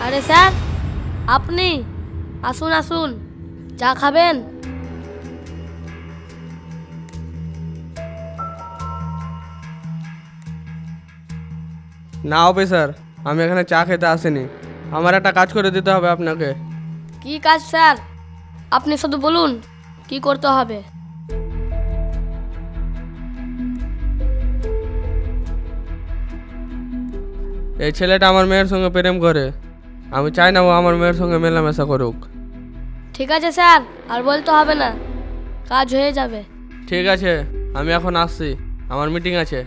আরে স্যার, আপনি আসুন আসুন, চা খাবেন? না অফিসার, আমি এখানে চা খেতে আসিনি। আমার একটা কাজ করে দিতে হবে আপনাকে। কি কাজ স্যার? আপনি শুধু বলুন কি করতে হবে। এই ছেলেটা আমার মেয়ের সঙ্গে প্রেম করে। আমি চাই না ও আমার মেয়ের সঙ্গে মেলামেশা করুক। ঠিক আছে স্যার, আর বলতে হবে না, কাজ হয়ে যাবে। ঠিক আছে, আমি এখন আসছি, আমার মিটিং আছে।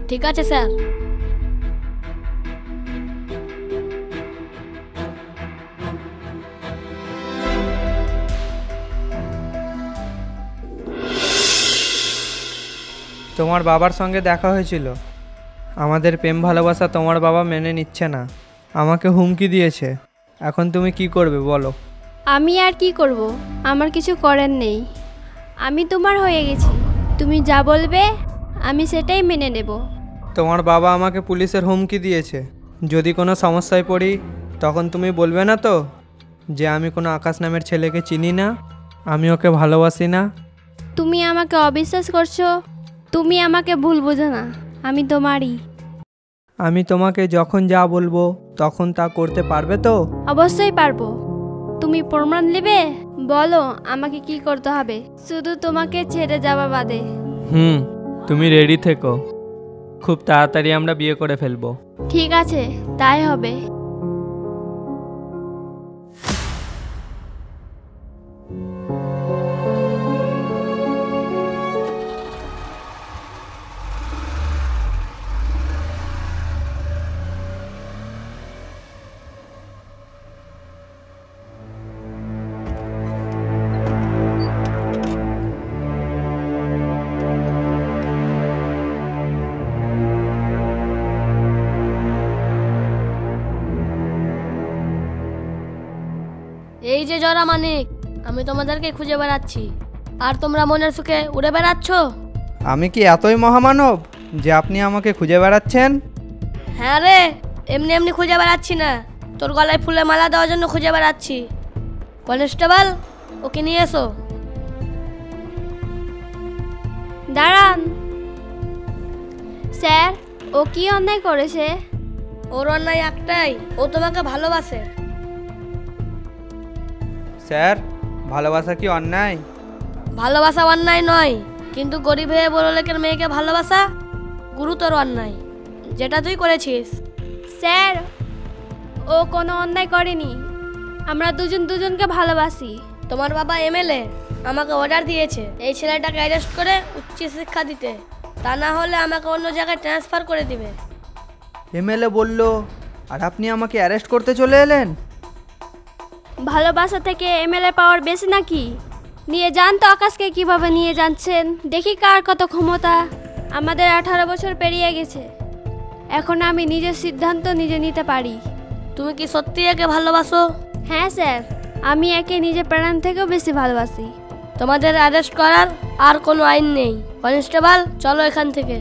ঠিক আছে স্যার। তোমার বাবার সঙ্গে দেখা হয়েছিল। আমাদের প্রেম ভালোবাসা তোমার বাবা মেনে নিচ্ছে না, আমাকে হুমকি দিয়েছে। এখন তুমি কি করবে বলো? আমি আর কি করব, আমার কিছু করার নেই। আমি তোমার হয়ে গেছি, তুমি যা বলবে আমি সেটাই মেনে নেব। তোমার বাবা আমাকে পুলিশের হুমকি দিয়েছে, যদি কোনো সমস্যায় পড়ি তখন তুমি বলবে না তো যে আমি কোনো আকাশ নামের ছেলেকে চিনি না, আমি ওকে ভালোবাসি না। তুমি আমাকে অবিশ্বাস করছো, তুমি আমাকে ভুল বোঝো না, আমি তোমারই। আমি তোমাকে যখন যা বলবো তখন তা করতে পারবে তো? অবশ্যই পারবো। তুমি প্রমাণ নেবে, বলো আমাকে কি করতে হবে, শুধু তোমাকে ছেড়ে যাওয়া বাদে। তুমি রেডি থেকো, খুব তাড়াতাড়ি আমরা বিয়ে করে ফেলবো। ঠিক আছে, তাই হবে। এই যে জরা মানিক, আমি তোমাদেরকে খুঁজে বেড়াচ্ছি, আর তোমরা মনের সুখে উড়ে বেড়াচ্ছ। আমি কি এতই মহামানব যে আপনি আমাকে খুঁজে বেড়াচ্ছেন? হ্যাঁ রে, এমনি এমনি খুঁজে বেড়াচ্ছি না, তোর গলায় ফুলে মালা দেওয়ার জন্য খুঁজে বেড়াচ্ছি। কনস্টেবল, ওকে নিয়ে এসো। দাঁড়ান স্যার, ও কি অন্যায় করেছে? ওর অন্যায় একটাই, ও তোমাকে ভালোবাসে। স্যার, ভালোবাসা কি অন্যায়? ভালোবাসা অন্যায় নয়, কিন্তু গরিব হয়ে বড় লোকের মেয়েকে ভালোবাসা গুরুতর অন্যায়, যেটা তুই করেছিস। স্যার, ও কোনো অন্যায় করেনি, আমরা দুজন দুজনকে ভালোবাসি। তোমার বাবা এমএলএ আমাকে অর্ডার দিয়েছে এই ছেলেটাকে অ্যারেস্ট করে উচ্চ শিক্ষা দিতে, তা না হলে আমাকে অন্য জায়গায় ট্রান্সফার করে দিবে। এমএলএ বলল, আর আপনি আমাকে অ্যারেস্ট করতে চলে এলেন? ভালোবাসা থেকে এমএলএ পাওয়ার বেশি নাকি? নিয়ে যান তো আকাশকে, কিভাবে নিয়ে যাচ্ছেন দেখি কার কত ক্ষমতা। আমাদের 18 বছর পেরিয়ে গেছে, এখন আমি নিজের সিদ্ধান্ত নিজে নিতে পারি। তুমি কি সত্যি একে ভালোবাসো? হ্যাঁ স্যার, আমি একে নিজের প্রাণ থেকেও বেশি ভালোবাসি। তোমাদের অ্যারেস্ট করার আর কোনো আইন নেই। কনস্টেবল, চলো এখান থেকে।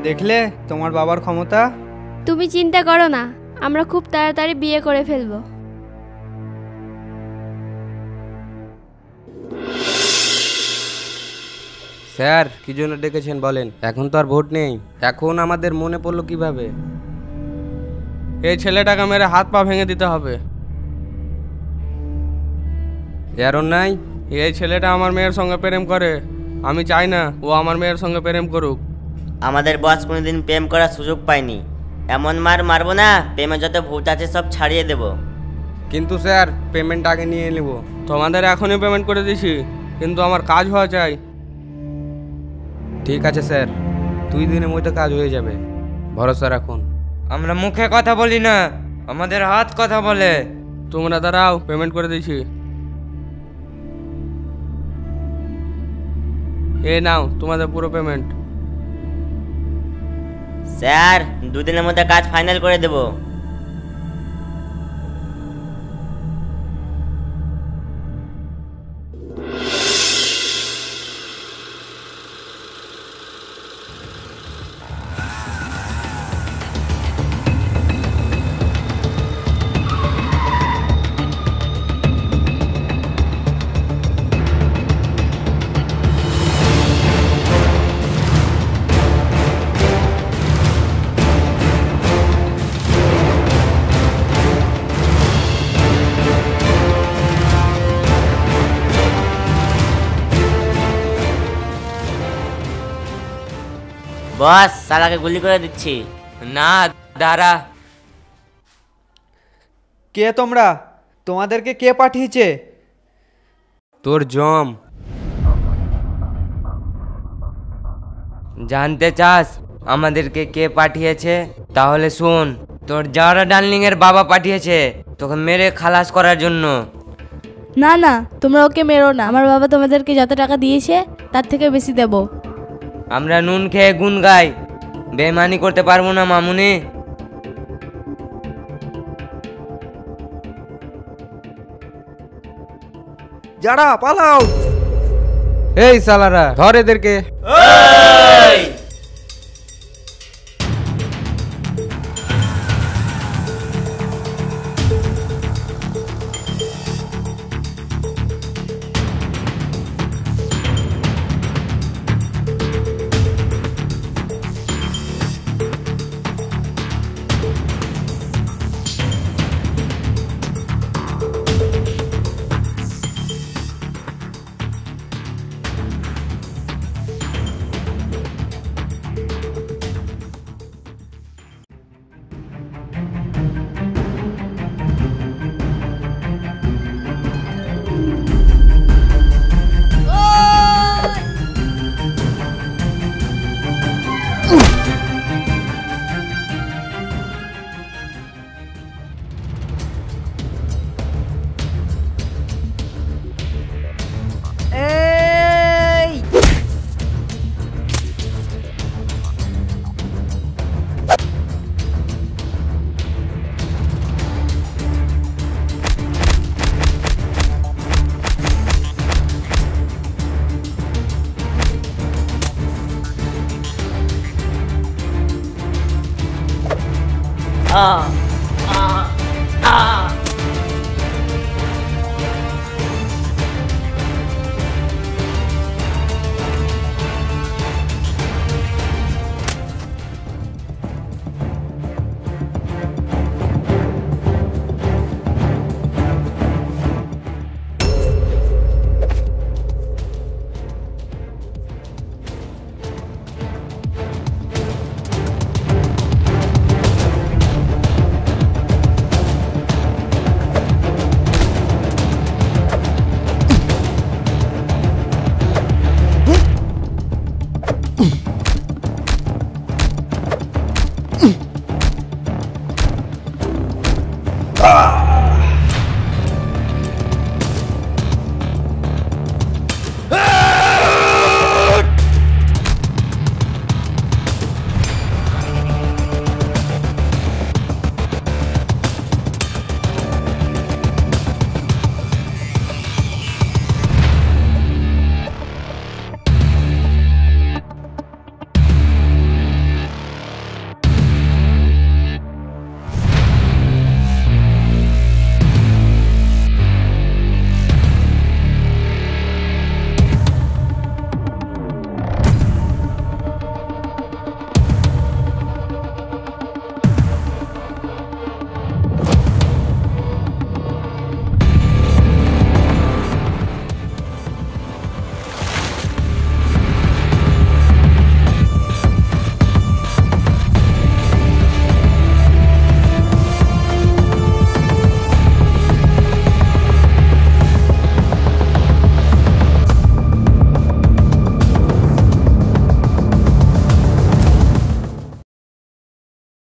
দেখলে তোমার বাবার ক্ষমতা? তুমি চিন্তা করো না, আমরা খুব তাড়াতাড়ি বিয়ে করে ফেলবো। স্যার, কি জন্য ডেকেছেন বলেন? এখন তো আর ভোট নেই, এখন আমাদের মনে পড়লো কিভাবে? এই ছেলেটাকে মেরে হাত পা ভেঙে দিতে হবে। এর অন্যায়? এই ছেলেটা আমার মেয়ের সঙ্গে প্রেম করে, আমি চাই না ও আমার মেয়ের সঙ্গে প্রেম করুক। আমাদের বস কোনোদিন প্রেম করার সুযোগ পায়নি, এমন মার মারবো না, প্রেমে যত ভূত আছে সব ছাড়িয়ে দেব। কিন্তু স্যার, পেমেন্ট আগে নিয়ে নেব। তোমাদের এখনই পেমেন্ট করে দিছি, কিন্তু আমার কাজ হওয়া চাই। ঠিক আছে স্যার, 2 দিনের মধ্যে কাজ হয়ে যাবে, ভরসা রাখুন। আমরা মুখে কথা বলি না, আমাদের হাত কথা বলে। তোমরা দাঁড়াও, পেমেন্ট করে দিছি। এই নাও তোমাদের পুরো পেমেন্ট। স্যার 2 দিনের মধ্যে কাজ ফাইনাল করে দেব। বস, শালাকে গুলি করে দিচ্ছি। না দাঁড়া। কে তোমরা? তোমাদেরকে কে পাঠিয়েছে? তোর জম। জানতে চাস আমাদেরকে কে পাঠিয়েছে? তাহলে শোন, তোর জারা ডার্লিং এর বাবা পাঠিয়েছে তোকে মেরে খালাস করার জন্য। না না, তোমরা ওকে মেরো না। আমার বাবা তোমাদেরকে যত টাকা দিয়েছে তার থেকে বেশি দেব। আমরা নুন খেয়ে গুন গাই, বেমানি করতে পারবো না মামুনি। যারা পালাও! এই সালারা, ধর এদেরকে।